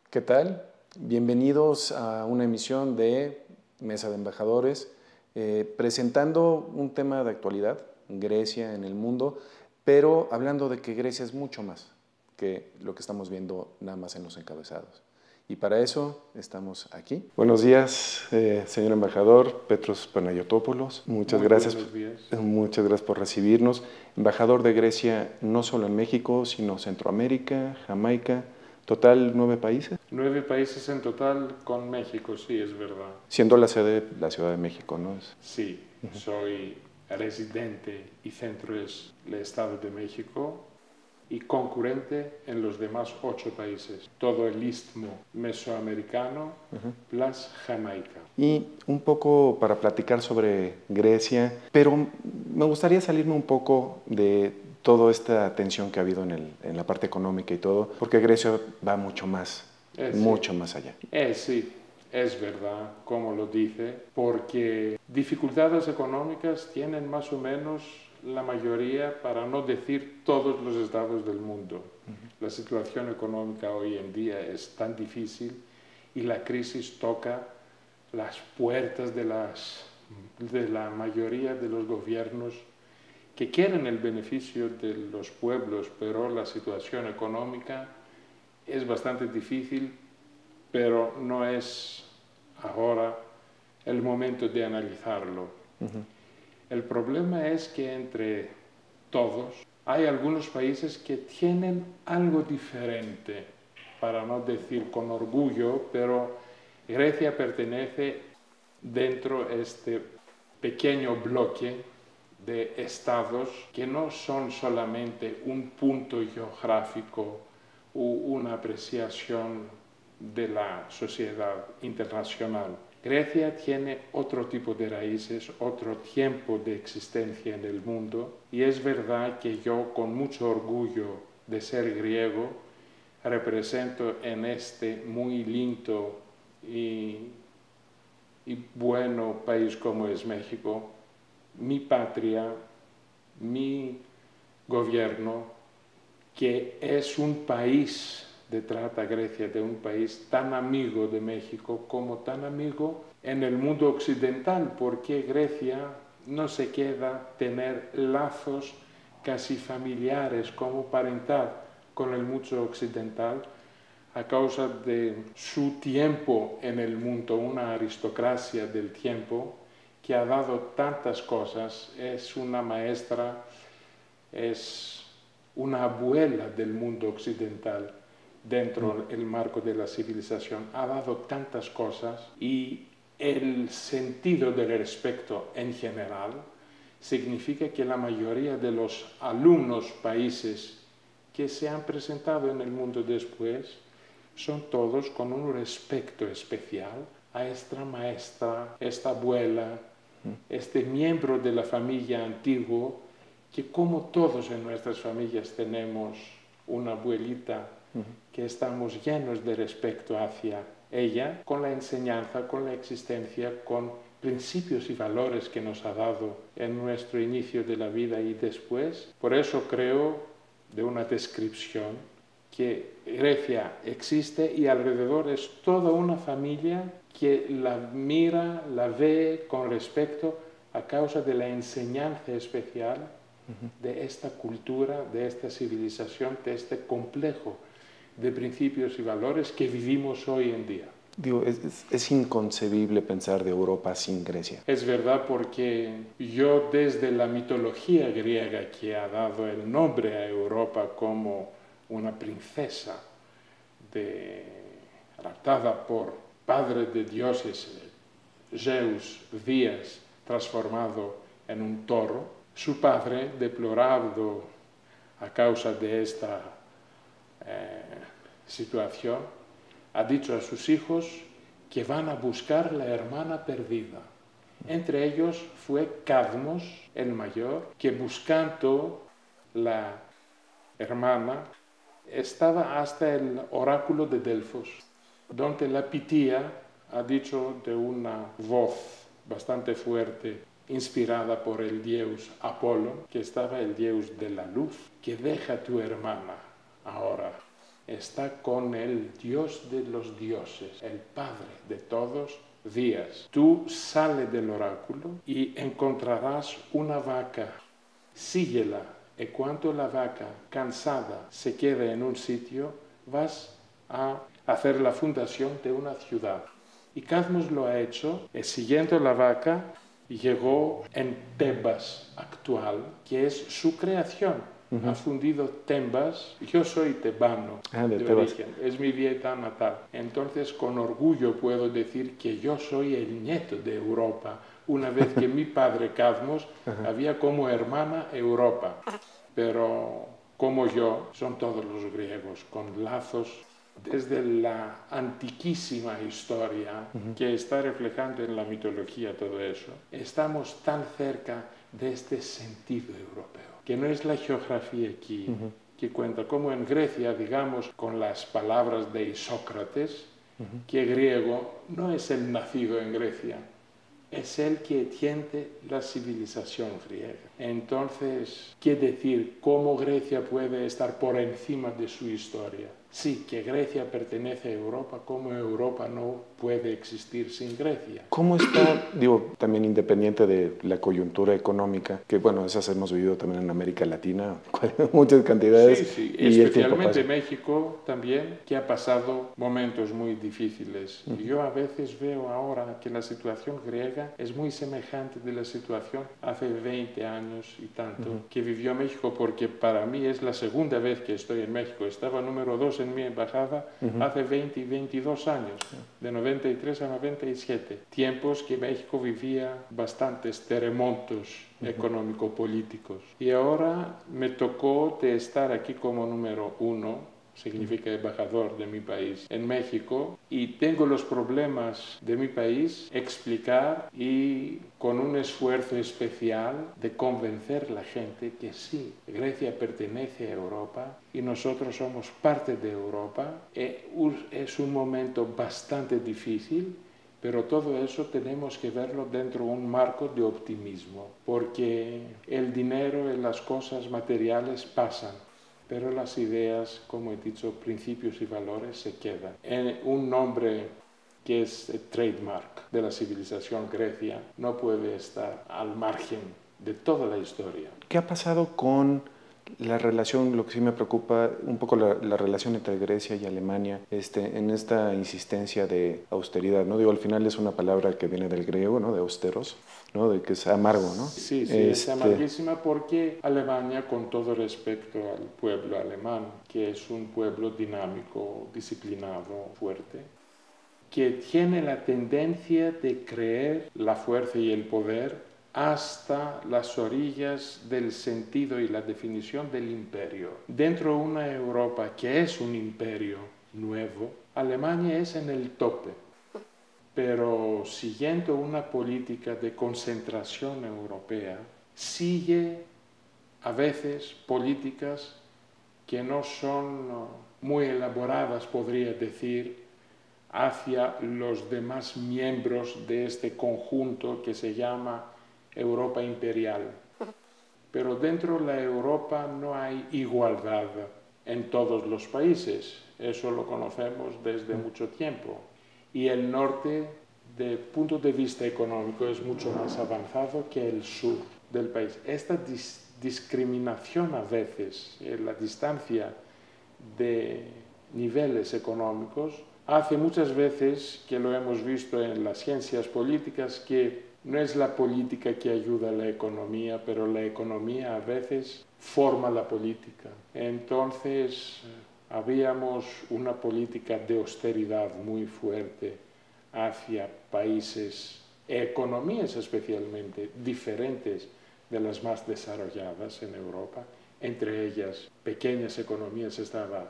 ¿Qué tal? Bienvenidos a una emisión de Mesa de Embajadores, presentando un tema de actualidad, Grecia en el mundo, pero hablando de que Grecia es mucho más que lo que estamos viendo nada más en los encabezados. Y para eso estamos aquí. Buenos días, señor embajador Petros Panayotopoulos. Muy buenos días. Muchas gracias por recibirnos. Embajador de Grecia no solo en México, sino Centroamérica, Jamaica. Total, 9 países. 9 países en total con México, sí, es verdad. Siendo la sede la Ciudad de México, ¿no? Sí, soy residente y centro es el Estado de México y concurrente en los demás 8 países. Todo el istmo mesoamericano plus Jamaica. Y un poco para platicar sobre Grecia, pero me gustaría salirme un poco de toda esta tensión que ha habido en la parte económica y todo, porque Grecia va mucho más allá. Sí, es verdad, como lo dice, porque dificultades económicas tienen más o menos la mayoría, para no decir todos los estados del mundo. La situación económica hoy en día es tan difícil y la crisis toca las puertas de la mayoría de los gobiernos que quieren el beneficio de los pueblos, pero la situación económica es bastante difícil, pero no es ahora el momento de analizarlo. El problema es que entre todos hay algunos países que tienen algo diferente, para no decir con orgullo, pero Grecia pertenece dentro de este pequeño bloque de estados que no son solamente un punto geográfico o una apreciación de la sociedad internacional. Grecia tiene otro tipo de raíces, otro tiempo de existencia en el mundo, y es verdad que yo, con mucho orgullo de ser griego, represento en este muy lindo y bueno país como es México, mi patria, mi gobierno, que es un país trata Grecia de un país tan amigo de México como tan amigo en el mundo occidental, porque Grecia no se queda tener lazos casi familiares como parental con el mundo occidental a causa de su tiempo en el mundo, una aristocracia del tiempo que ha dado tantas cosas, es una maestra, es una abuela del mundo occidental. Dentro del marco de la civilización, ha dado tantas cosas y el sentido del respeto en general significa que la mayoría de los alumnos países que se han presentado en el mundo después son todos con un respeto especial a esta maestra, esta abuela, este miembro de la familia antigua, que como todos en nuestras familias tenemos una abuelita que estamos llenos de respeto hacia ella, con la enseñanza, con la existencia, con principios y valores que nos ha dado en nuestro inicio de la vida y después. Por eso creo, de una descripción, que Grecia existe y alrededor es toda una familia que la mira, la ve con respeto a causa de la enseñanza especial de esta cultura, de esta civilización, de este complejo de principios y valores que vivimos hoy en día. Digo, es inconcebible pensar de Europa sin Grecia. Es verdad, porque yo, desde la mitología griega, que ha dado el nombre a Europa como una princesa raptada por padre de dioses, Zeus, Días, transformado en un toro, su padre, deplorado a causa de esta situación, ha dicho a sus hijos que van a buscar la hermana perdida. Entre ellos fue Cadmos, el mayor, que buscando la hermana estaba hasta el oráculo de Delfos, donde la Pitía ha dicho de una voz bastante fuerte, inspirada por el dios Apolo, que estaba el dios de la luz, que deja a tu hermana ahora está con el Dios de los dioses, el Padre de todos días. Tú sales del oráculo y encontrarás una vaca, síguela, y cuando la vaca cansada se quede en un sitio, vas a hacer la fundación de una ciudad. Y Cadmos lo ha hecho, siguiendo la vaca, llegó en Tebas actual, que es su creación. Ha fundido Tebas. Yo soy tebano de origen, es mi dieta natal. Entonces, con orgullo puedo decir que yo soy el nieto de Europa, una vez que mi padre Cadmos había como hermana Europa. Pero como yo, son todos los griegos, con lazos desde la antiquísima historia que está reflejando en la mitología todo eso. Estamos tan cerca de este sentido europeo, que no es la geografía aquí que cuenta, como en Grecia, digamos, con las palabras de Isócrates, que griego no es el nacido en Grecia, es el que tiende la civilización griega. Entonces, ¿qué decir? ¿Cómo Grecia puede estar por encima de su historia? Sí, que Grecia pertenece a Europa, ¿cómo Europa no puede existir sin Grecia? ¿Cómo está, digo, también independiente de la coyuntura económica, que bueno, esas hemos vivido también en América Latina, muchas cantidades? Sí, sí, y especialmente México también, que ha pasado momentos muy difíciles. Y yo a veces veo ahora que la situación griega es muy semejante de la situación hace 20 años y tanto que vivió México, porque para mí es la segunda vez que estoy en México. Estaba número 2 en mi embajada hace 20 y 22 años, de 93 a 97, tiempos que México vivía bastantes terremotos económico-políticos. Y ahora me tocó de estar aquí como número 1, significa embajador de mi país en México, y tengo los problemas de mi país explicar y con un esfuerzo especial de convencer a la gente que sí, Grecia pertenece a Europa y nosotros somos parte de Europa. Es un momento bastante difícil, pero todo eso tenemos que verlo dentro de un marco de optimismo, porque el dinero y las cosas materiales pasan, pero las ideas, como he dicho, principios y valores se quedan. Un nombre que es el trademark de la civilización Grecia no puede estar al margen de toda la historia. ¿Qué ha pasado con la relación? Lo que sí me preocupa un poco la relación entre Grecia y Alemania, en esta insistencia de austeridad, ¿no? Digo, al final es una palabra que viene del griego, ¿no? De austeros, ¿no? De que es amargo, ¿no? Sí, es amarguísima, porque Alemania, con todo respeto al pueblo alemán, que es un pueblo dinámico, disciplinado, fuerte, que tiene la tendencia de creer la fuerza y el poder hasta las orillas del sentido y la definición del imperio. Dentro de una Europa que es un imperio nuevo, Alemania es en el tope, pero siguiendo una política de concentración europea, sigue a veces políticas que no son muy elaboradas, podría decir, hacia los demás miembros de este conjunto que se llama Europa imperial. Pero dentro de la Europa no hay igualdad en todos los países, eso lo conocemos desde mucho tiempo. Y el norte, desde el punto de vista económico, es mucho más avanzado que el sur del país. Esta discriminación a veces, la distancia de niveles económicos, hace muchas veces, que lo hemos visto en las ciencias políticas, que no es la política que ayuda a la economía, pero la economía a veces forma la política. Entonces, habíamos una política de austeridad muy fuerte hacia países, economías especialmente, diferentes de las más desarrolladas en Europa. Entre ellas, pequeñas economías, estaba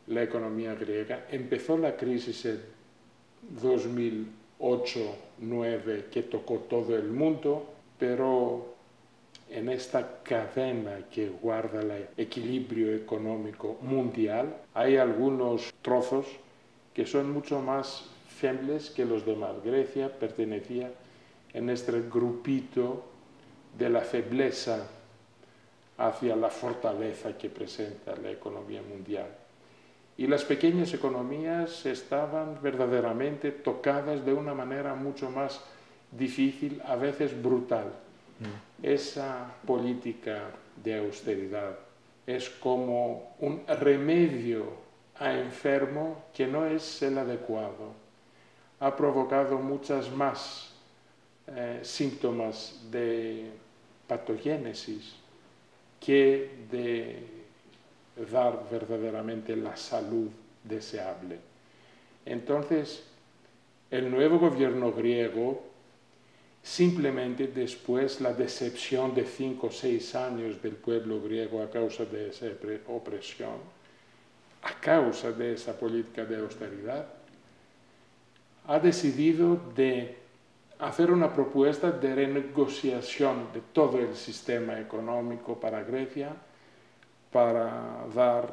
la economía griega. Empezó la crisis en 2008-2009, que tocó todo el mundo, pero en esta cadena que guarda el equilibrio económico mundial hay algunos trozos que son mucho más frágiles que los demás. Grecia pertenecía en este grupito de la febleza hacia la fortaleza que presenta la economía mundial. y las pequeñas economías estaban verdaderamente tocadas de una manera mucho más difícil, a veces brutal. Esa política de austeridad es como un remedio a enfermo que no es el adecuado. Ha provocado muchas más síntomas de patogénesis que de dar verdaderamente la salud deseable. Entonces, el nuevo gobierno griego, simplemente después la decepción de 5 o 6 años del pueblo griego a causa de esa opresión, a causa de esa política de austeridad, ha decidido de hacer una propuesta de renegociación de todo el sistema económico para Grecia, para dar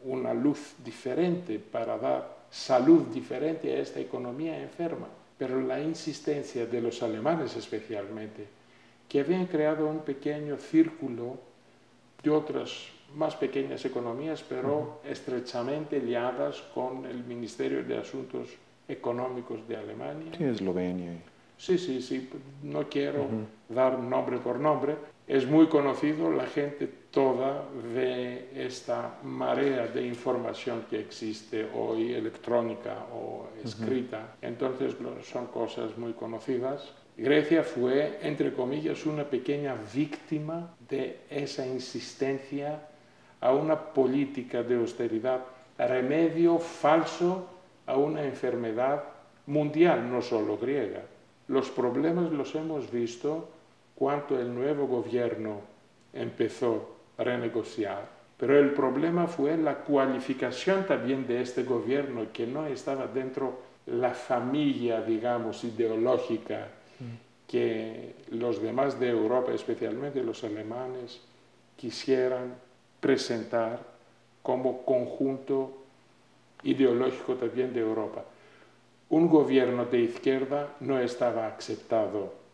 una luz diferente, para dar salud diferente a esta economía enferma. Pero la insistencia de los alemanes especialmente, que habían creado un pequeño círculo de otras más pequeñas economías, pero estrechamente liadas con el Ministerio de Asuntos Económicos de Alemania. Sí, Eslovenia. Sí, no quiero dar nombre por nombre. Es muy conocido, la gente toda ve esta marea de información que existe hoy, electrónica o escrita. Entonces son cosas muy conocidas. Grecia fue, entre comillas, una pequeña víctima de esa insistencia a una política de austeridad, remedio falso a una enfermedad mundial, no solo griega. Los problemas los hemos visto cuando el nuevo gobierno empezó a renegociar, pero el problema fue la cualificación también de este gobierno, que no estaba dentro la familia, digamos, ideológica que los demás de Europa, especialmente los alemanes, quisieran presentar como conjunto ideológico también de Europa. Un gobierno de izquierda no estaba aceptado,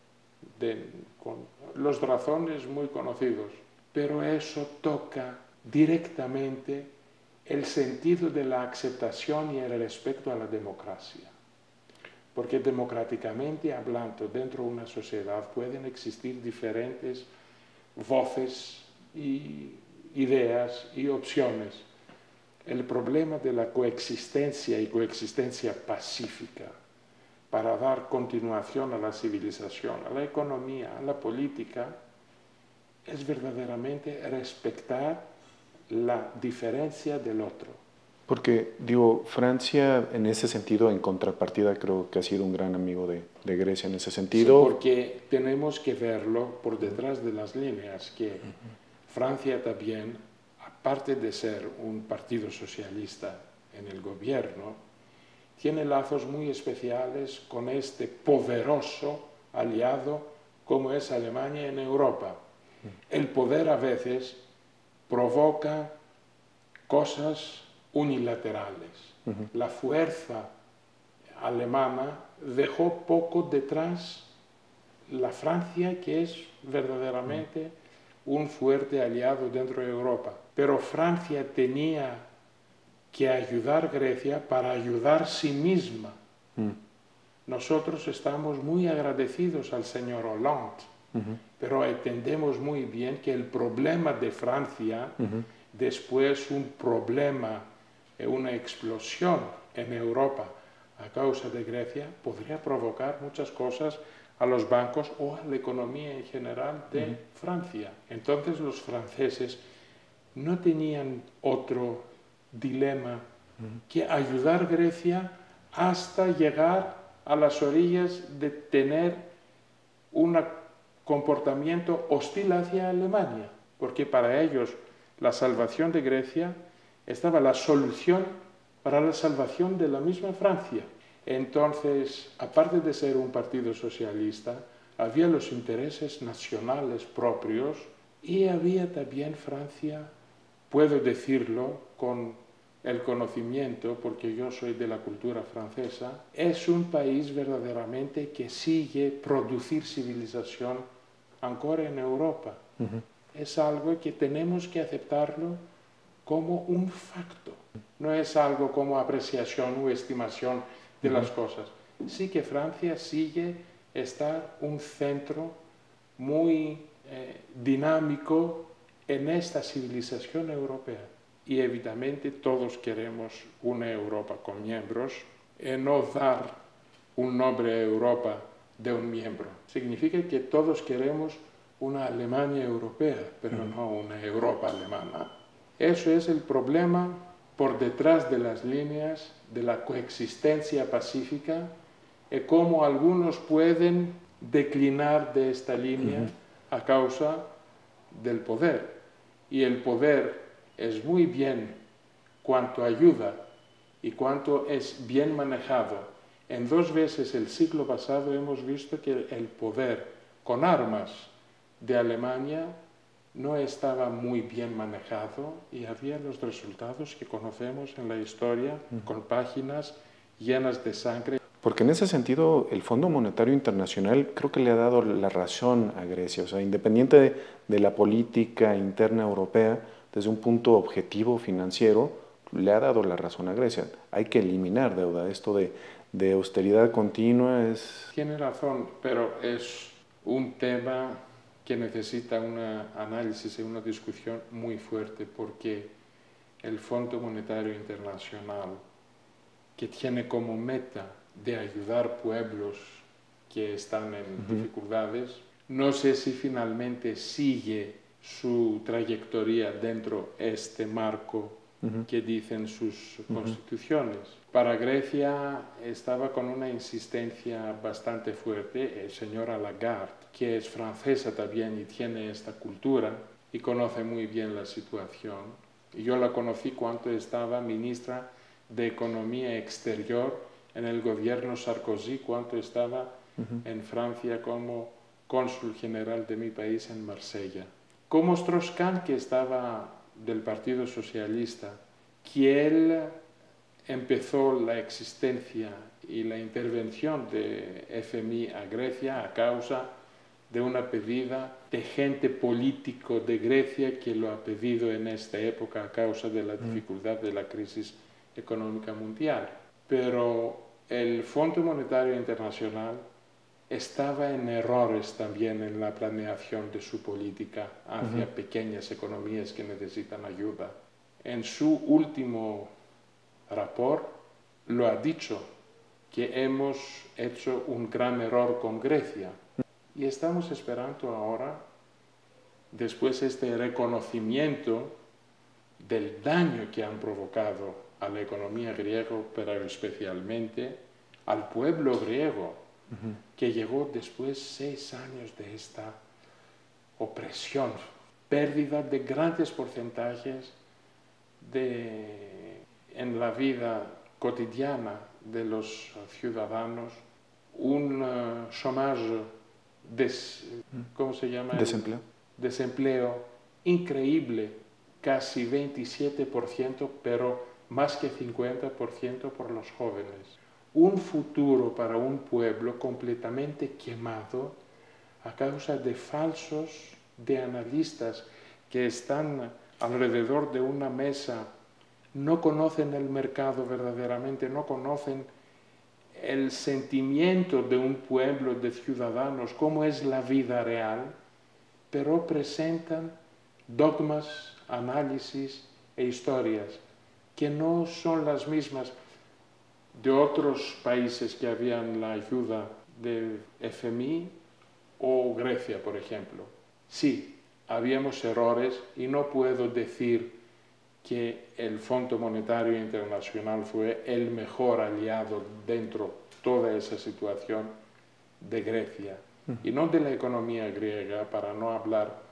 con las razones muy conocidas, pero eso toca directamente el sentido de la aceptación y el respeto a la democracia. Porque democráticamente hablando, dentro de una sociedad pueden existir diferentes voces y ideas y opciones. El problema de la coexistencia y coexistencia pacífica para dar continuación a la civilización, a la economía, a la política, es verdaderamente respetar la diferencia del otro. Porque, digo, Francia en ese sentido, en contrapartida, creo que ha sido un gran amigo de Grecia en ese sentido. Sí, porque tenemos que verlo por detrás de las líneas, que Francia también, aparte de ser un partido socialista en el gobierno, tiene lazos muy especiales con este poderoso aliado como es Alemania en Europa. El poder a veces provoca cosas unilaterales. La fuerza alemana dejó poco detrás la Francia, que es verdaderamente un fuerte aliado dentro de Europa. Pero Francia tenía que ayudar a Grecia para ayudar a sí misma. Nosotros estamos muy agradecidos al señor Hollande, pero entendemos muy bien que el problema de Francia, después un problema, una explosión en Europa a causa de Grecia, podría provocar muchas cosas a los bancos o a la economía en general de Francia. Entonces los franceses no tenían otro dilema que ayudar a Grecia hasta llegar a las orillas de tener un comportamiento hostil hacia Alemania, porque para ellos la salvación de Grecia estaba la solución para la salvación de la misma Francia. Entonces, aparte de ser un partido socialista, había los intereses nacionales propios y había también Francia, puedo decirlo con el conocimiento, porque yo soy de la cultura francesa, es un país verdaderamente que sigue producir civilización ahora en Europa. Es algo que tenemos que aceptarlo como un facto. No es algo como apreciación o estimación de las cosas. Sí que Francia sigue estar un centro muy dinámico en esta civilización europea. Y evidentemente todos queremos una Europa con miembros y no dar un nombre a Europa de un miembro. Significa que todos queremos una Alemania europea, pero no una Europa alemana. Eso es el problema por detrás de las líneas de la coexistencia pacífica y cómo algunos pueden declinar de esta línea a causa del poder. Y el poder es muy bien cuanto ayuda y cuanto es bien manejado. En 2 veces el siglo pasado hemos visto que el poder con armas de Alemania no estaba muy bien manejado y había los resultados que conocemos en la historia, con páginas llenas de sangre. Porque en ese sentido el Fondo Monetario Internacional creo que le ha dado la razón a Grecia, o sea, independiente de la política interna europea, desde un punto objetivo financiero, le ha dado la razón a Grecia. Hay que eliminar deuda. Esto de austeridad continua es... Tiene razón, pero es un tema que necesita un análisis y una discusión muy fuerte, porque el Fondo Monetario Internacional, que tiene como meta de ayudar pueblos que están en dificultades, no sé si finalmente sigue su trayectoria dentro de este marco que dicen sus constituciones. Para Grecia estaba con una insistencia bastante fuerte. Señora Lagarde, que es francesa también y tiene esta cultura y conoce muy bien la situación. Yo la conocí cuando estaba ministra de Economía Exterior en el gobierno Sarkozy, cuando estaba en Francia como cónsul general de mi país en Marsella. Como Strauss-Kahn, que estaba del Partido Socialista, que él empezó la existencia y la intervención de FMI a Grecia a causa de una pedida de gente político de Grecia que lo ha pedido en esta época a causa de la dificultad de la crisis económica mundial. Pero el Fondo Monetario Internacional estaba en errores también en la planeación de su política hacia pequeñas economías que necesitan ayuda. En su último rapport lo ha dicho, que hemos hecho un gran error con Grecia. Y estamos esperando ahora, después este reconocimiento del daño que han provocado a la economía griega, pero especialmente al pueblo griego, que llegó después 6 años de esta opresión, pérdida de grandes porcentajes en la vida cotidiana de los ciudadanos, un chômage, ¿cómo se llama? Desempleo. Desempleo increíble, casi 27%, pero más que 50% por los jóvenes. Un futuro para un pueblo completamente quemado a causa de falsos, de analistas que están alrededor de una mesa, no conocen el mercado verdaderamente, no conocen el sentimiento de un pueblo, de ciudadanos, cómo es la vida real, pero presentan dogmas, análisis e historias que no son las mismas de otros países que habían la ayuda del FMI o Grecia, por ejemplo. Sí, habíamos errores y no puedo decir que el Fondo Monetario Internacional fue el mejor aliado dentro de toda esa situación de Grecia y no de la economía griega, para no hablar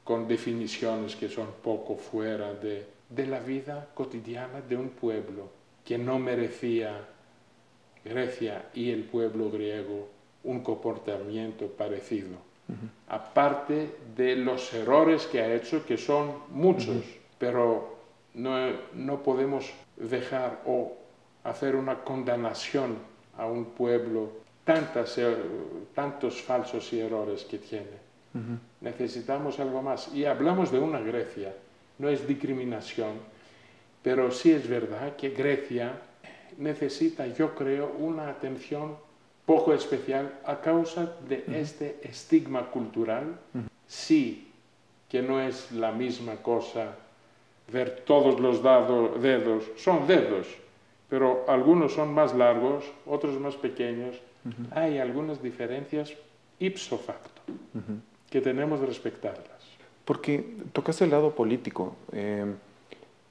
con definiciones que son poco fuera de la vida cotidiana de un pueblo que no merecía Grecia y el pueblo griego un comportamiento parecido. Aparte de los errores que ha hecho, que son muchos, pero no podemos dejar o hacer una condenación a un pueblo, tantos falsos y errores que tiene. Necesitamos algo más. Y hablamos de una Grecia, no es discriminación. Pero sí es verdad que Grecia necesita, yo creo, una atención poco especial a causa de este estigma cultural. Sí, que no es la misma cosa ver todos los dedos, son dedos, pero algunos son más largos, otros más pequeños. Hay algunas diferencias ipso facto que tenemos que respetarlas. Porque tocaste el lado político.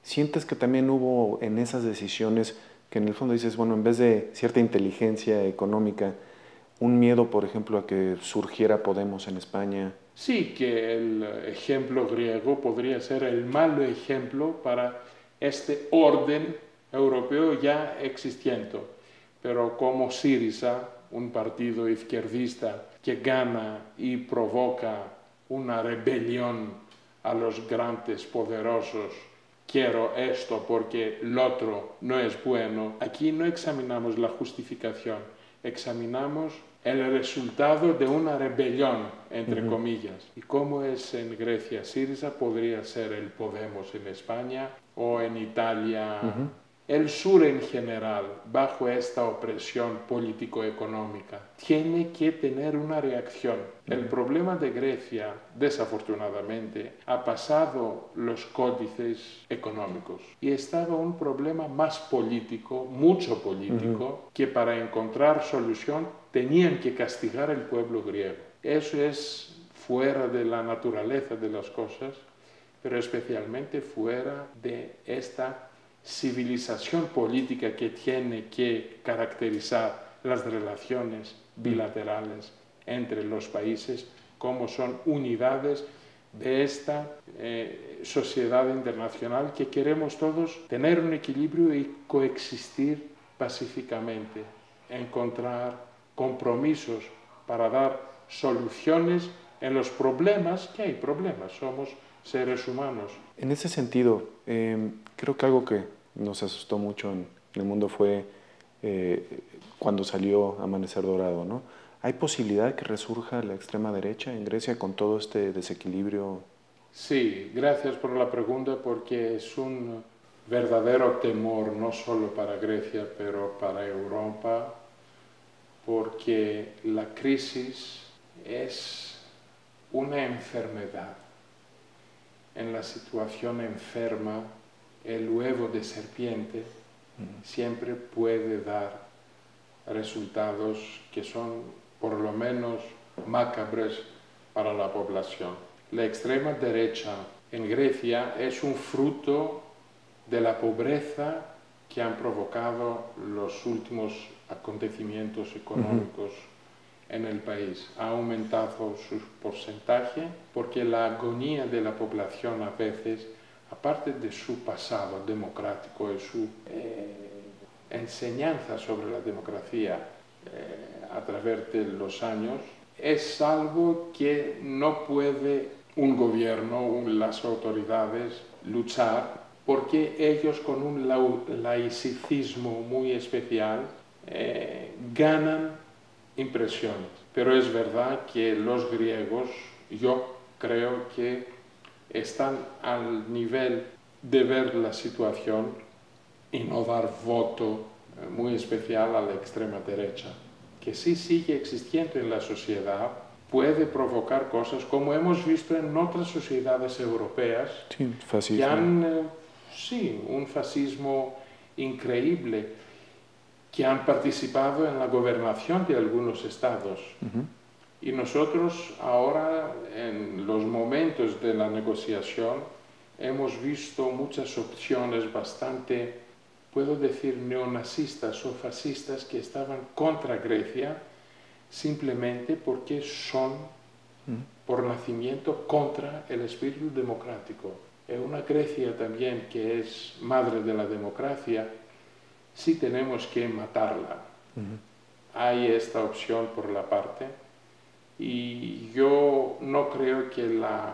¿Sientes que también hubo en esas decisiones que en el fondo dices, bueno, en vez de cierta inteligencia económica, un miedo, por ejemplo, a que surgiera Podemos en España? Sí, que el ejemplo griego podría ser el malo ejemplo para este orden europeo ya existiendo. Pero como Syriza, un partido izquierdista que gana y provoca una rebelión a los grandes poderosos, quiero esto porque el otro no es bueno, aquí no examinamos la justificación, examinamos el resultado de una rebelión, entre comillas. Y como es en Grecia, Syriza podría ser el Podemos en España o en Italia. El sur en general, bajo esta opresión político-económica, tiene que tener una reacción. El problema de Grecia, desafortunadamente, ha pasado los códices económicos y estaba un problema más político, mucho político, que para encontrar solución tenían que castigar al pueblo griego. Eso es fuera de la naturaleza de las cosas, pero especialmente fuera de esta civilización política que tiene que caracterizar las relaciones bilaterales entre los países, como son unidades de esta sociedad internacional que queremos todos tener un equilibrio y coexistir pacíficamente, encontrar compromisos para dar soluciones en los problemas, que hay problemas, somos seres humanos. En ese sentido, creo que algo que nos asustó mucho en el mundo fue cuando salió Amanecer Dorado, ¿no? ¿Hay posibilidad de que resurja la extrema derecha en Grecia con todo este desequilibrio? Sí, gracias por la pregunta porque es un verdadero temor, no solo para Grecia, pero para Europa, porque la crisis es una enfermedad. En la situación enferma, el huevo de serpiente siempre puede dar resultados que son por lo menos macabros para la población. La extrema derecha en Grecia es un fruto de la pobreza que han provocado los últimos acontecimientos económicos en el país. Ha aumentado su porcentaje porque la agonía de la población a veces, aparte de su pasado democrático y su enseñanza sobre la democracia a través de los años, es algo que no puede un gobierno, las autoridades luchar, porque ellos con un laicismo muy especial ganan impresiones. Pero es verdad que los griegos, yo creo que están al nivel de ver la situación y no dar voto muy especial a la extrema derecha, que sí sigue existiendo en la sociedad, puede provocar cosas como hemos visto en otras sociedades europeas, Sí, fascismo. que han, un fascismo increíble, que han participado en la gobernación de algunos estados. Y nosotros ahora, en los momentos de la negociación, hemos visto muchas opciones bastante, puedo decir, neonazistas o fascistas que estaban contra Grecia, simplemente porque son, por nacimiento, contra el espíritu democrático. En una Grecia también que es madre de la democracia, sí tenemos que matarla. Hay esta opción por la parte, y yo no creo que la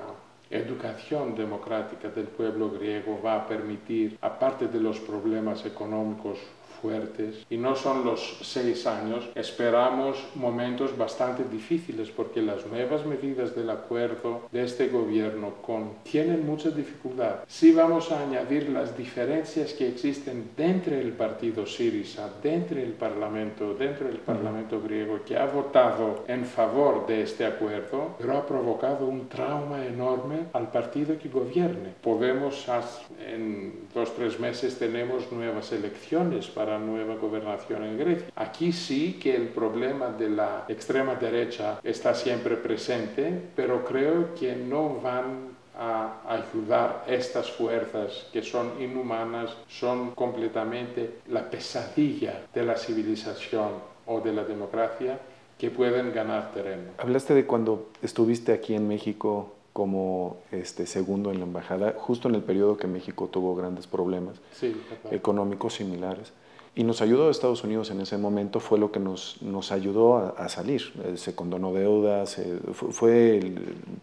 educación democrática del pueblo griego va a permitir, aparte de los problemas económicos fuertes y no son los 6 años. Esperamos momentos bastante difíciles porque las nuevas medidas del acuerdo de este gobierno tienen mucha dificultad. Si vamos a añadir las diferencias que existen dentro del partido Syriza, dentro del parlamento griego, que ha votado en favor de este acuerdo, pero ha provocado un trauma enorme al partido que gobierne. En 2-3 meses tenemos nuevas elecciones para nueva gobernación en Grecia. Aquí sí que el problema de la extrema derecha está siempre presente, pero creo que no van a ayudar estas fuerzas que son inhumanas, son completamente la pesadilla de la civilización o de la democracia, que pueden ganar terreno. Hablaste de cuando estuviste aquí en México como segundo en la embajada, justo en el periodo que México tuvo grandes problemas económicos similares. Y nos ayudó Estados Unidos en ese momento, fue lo que nos ayudó a salir. Se condonó deudas,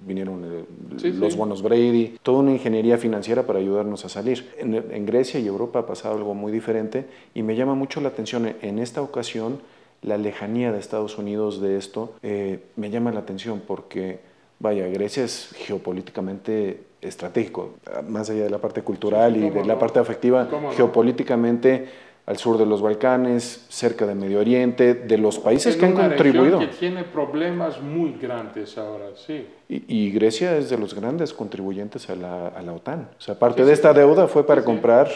vinieron los bonos Brady, toda una ingeniería financiera para ayudarnos a salir. En Grecia y Europa ha pasado algo muy diferente y me llama mucho la atención en esta ocasión la lejanía de Estados Unidos de esto. Me llama la atención porque, vaya, Grecia es geopolíticamente estratégico, más allá de la parte cultural y de la parte afectiva, geopolíticamente al sur de los Balcanes, cerca de Medio Oriente, de los países que han contribuido. Que tiene problemas muy grandes ahora, sí. Y Grecia es de los grandes contribuyentes a la OTAN. O sea, parte de esta deuda fue para comprar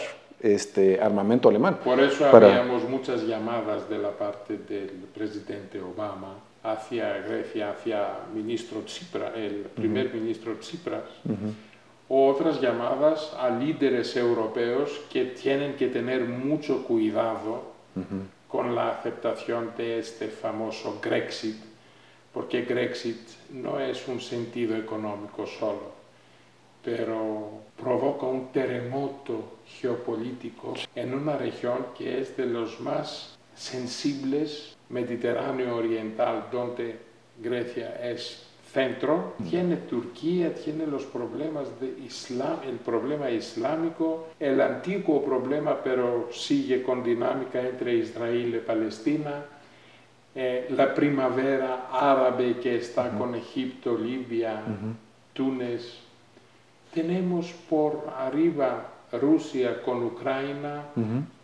armamento alemán. Por eso habíamos muchas llamadas de la parte del presidente Obama hacia Grecia, hacia el primer ministro Tsipras, otras llamadas a líderes europeos que tienen que tener mucho cuidado con la aceptación de este famoso Grexit, porque Grexit no es un sentido económico solo, pero provoca un terremoto geopolítico en una región que es de los más sensibles, Mediterráneo Oriental, donde Grecia es centro, tiene Turquía, tiene los problemas de Islam, el problema islámico, el antiguo problema, pero sigue con dinámica entre Israel y Palestina, la primavera árabe que está con Egipto, Libia, Túnez. Tenemos por arriba Rusia con Ucrania,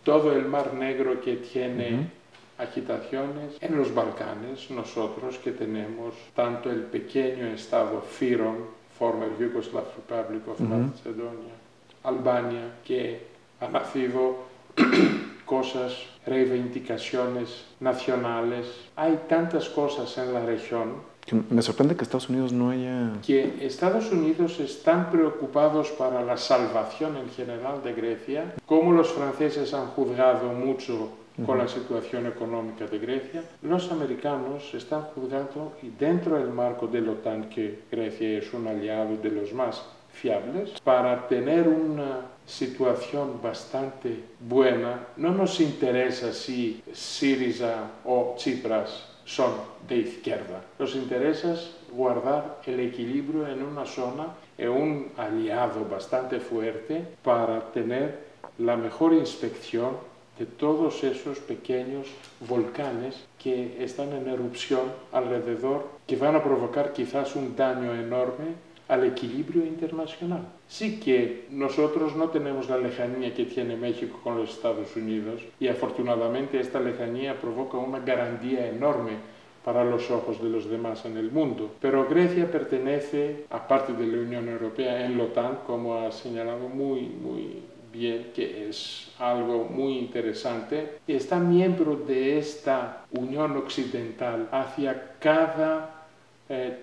todo el Mar Negro que tiene agitaciones. En los Balcanes, nosotros que tenemos tanto el pequeño estado Fyrom, former Yugoslav Republic of Macedonia, Albania, que ha nacido cosas, reivindicaciones nacionales. Hay tantas cosas en la región. Me sorprende que Estados Unidos no haya... Que Estados Unidos están preocupados para la salvación en general de Grecia, como los franceses han juzgado mucho con la situación económica de Grecia, los americanos están juzgando, y dentro del marco de la OTAN, que Grecia es un aliado de los más fiables, para tener una situación bastante buena. No nos interesa si Syriza o Tsipras son de izquierda. Nos interesa guardar el equilibrio en una zona, en un aliado bastante fuerte, para tener la mejor inspección de todos esos pequeños volcanes que están en erupción alrededor, que van a provocar quizás un daño enorme al equilibrio internacional. Sí que nosotros no tenemos la lejanía que tiene México con los Estados Unidos, y afortunadamente esta lejanía provoca una garantía enorme para los ojos de los demás en el mundo. Pero Grecia pertenece, aparte de la Unión Europea, en la OTAN, como ha señalado muy bien, que es algo muy interesante, y está miembro de esta Unión Occidental hacia cada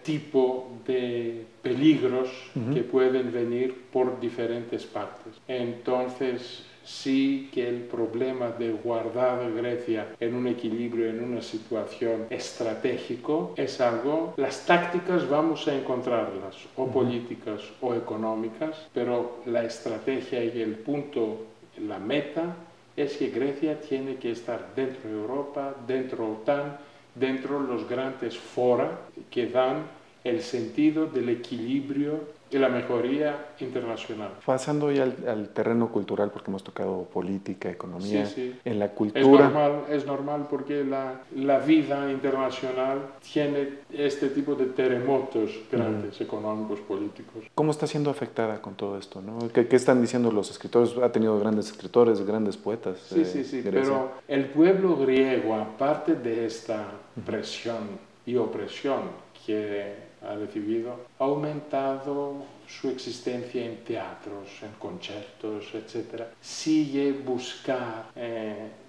tipo de peligros que pueden venir por diferentes partes. Entonces, sí que el problema de guardar a Grecia en un equilibrio, en una situación estratégico, es algo, las tácticas vamos a encontrarlas, o políticas o económicas, pero la estrategia y el punto, la meta, es que Grecia tiene que estar dentro de Europa, dentro de OTAN, dentro de los grandes fora que dan el sentido del equilibrio y la mejoría internacional. Pasando ya al terreno cultural, porque hemos tocado política, economía, Sí. en la cultura. Es normal porque la vida internacional tiene este tipo de terremotos grandes, económicos, políticos. ¿Cómo está siendo afectada con todo esto, ¿no? ¿Qué están diciendo los escritores? Ha tenido grandes escritores, grandes poetas. Sí, pero el pueblo griego, aparte de esta presión y opresión que ha recibido, ha aumentado su existencia en teatros, en conciertos, etc. Sigue buscar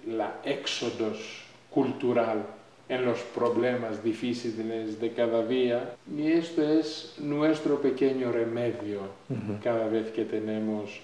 la éxodos cultural en los problemas difíciles de cada día, y esto es nuestro pequeño remedio cada vez que tenemos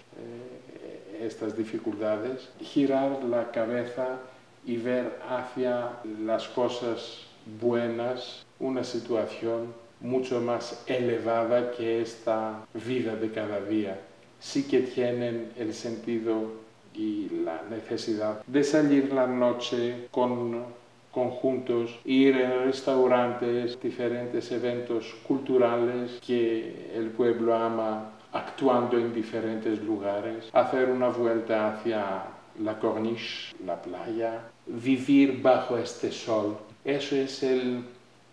estas dificultades, girar la cabeza y ver hacia las cosas buenas, una situación mucho más elevada que esta vida de cada día. Sí que tienen el sentido y la necesidad de salir la noche con conjuntos, ir a restaurantes, diferentes eventos culturales que el pueblo ama, actuando en diferentes lugares, hacer una vuelta hacia la corniche, la playa, vivir bajo este sol. Eso es el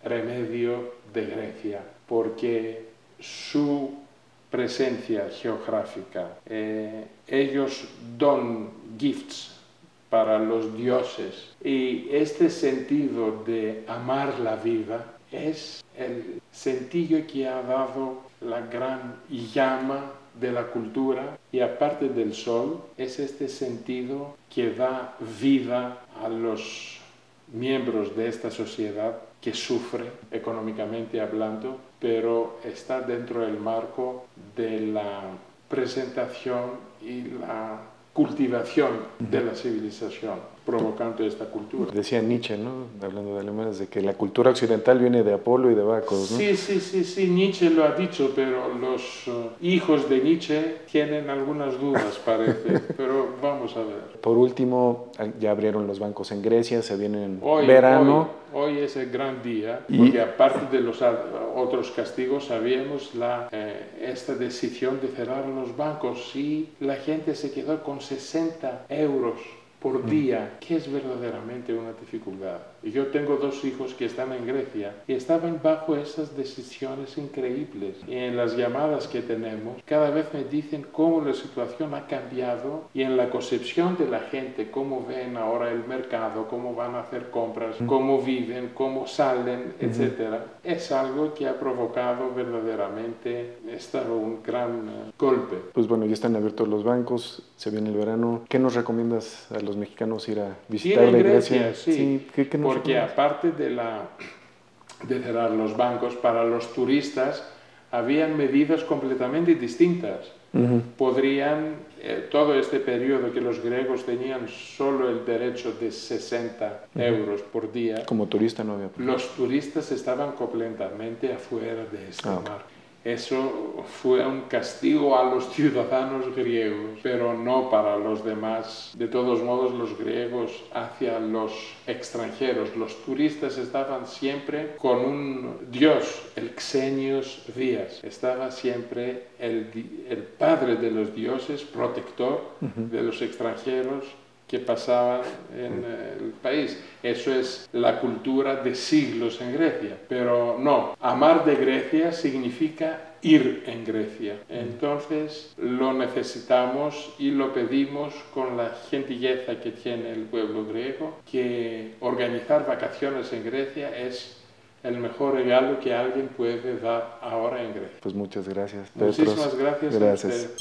remedio de Grecia, porque su presencia geográfica, ellos dan gifts para los dioses, y este sentido de amar la vida es el sentido que ha dado la gran llama de la cultura, y aparte del sol es este sentido que da vida a los miembros de esta sociedad que sufre económicamente hablando, pero está dentro del marco de la presentación y la cultivación de la civilización, provocando esta cultura. Decía Nietzsche, ¿no? Hablando de alemanes, de que la cultura occidental viene de Apolo y de Bacos, ¿no? Sí, Nietzsche lo ha dicho, pero los hijos de Nietzsche tienen algunas dudas, parece, pero vamos a ver. Por último, ya abrieron los bancos en Grecia, se viene en verano. Hoy es el gran día, porque aparte de los otros castigos, sabíamos esta decisión de cerrar los bancos, y la gente se quedó con 60 euros por día, que es verdaderamente una dificultad. Y yo tengo 2 hijos que están en Grecia y estaban bajo esas decisiones increíbles. Y en las llamadas que tenemos, cada vez me dicen cómo la situación ha cambiado, y en la concepción de la gente, cómo ven ahora el mercado, cómo van a hacer compras, cómo viven, cómo salen, etc. Es algo que ha provocado verdaderamente un gran golpe. Pues bueno, ya están abiertos los bancos, se viene el verano. ¿Qué nos recomiendas a los mexicanos ir a visitar de Grecia? Sí. ¿Qué nos Porque recomiendas? aparte de cerrar los bancos, para los turistas habían medidas completamente distintas. Podrían, todo este periodo que los griegos tenían solo el derecho de 60 euros por día, Como turista no había problema. los turistas estaban completamente afuera de este marco. Eso fue un castigo a los ciudadanos griegos, pero no para los demás. De todos modos, los griegos hacia los extranjeros, los turistas estaban siempre con un dios, el Xenios Díaz. Estaba siempre el padre de los dioses, protector de los extranjeros que pasaban en el país. Eso es la cultura de siglos en Grecia. Pero no, amar de Grecia significa ir en Grecia. Entonces lo necesitamos y lo pedimos con la gentileza que tiene el pueblo griego, que organizar vacaciones en Grecia es el mejor regalo que alguien puede dar ahora en Grecia. Pues muchas gracias, Muchísimas gracias. Gracias.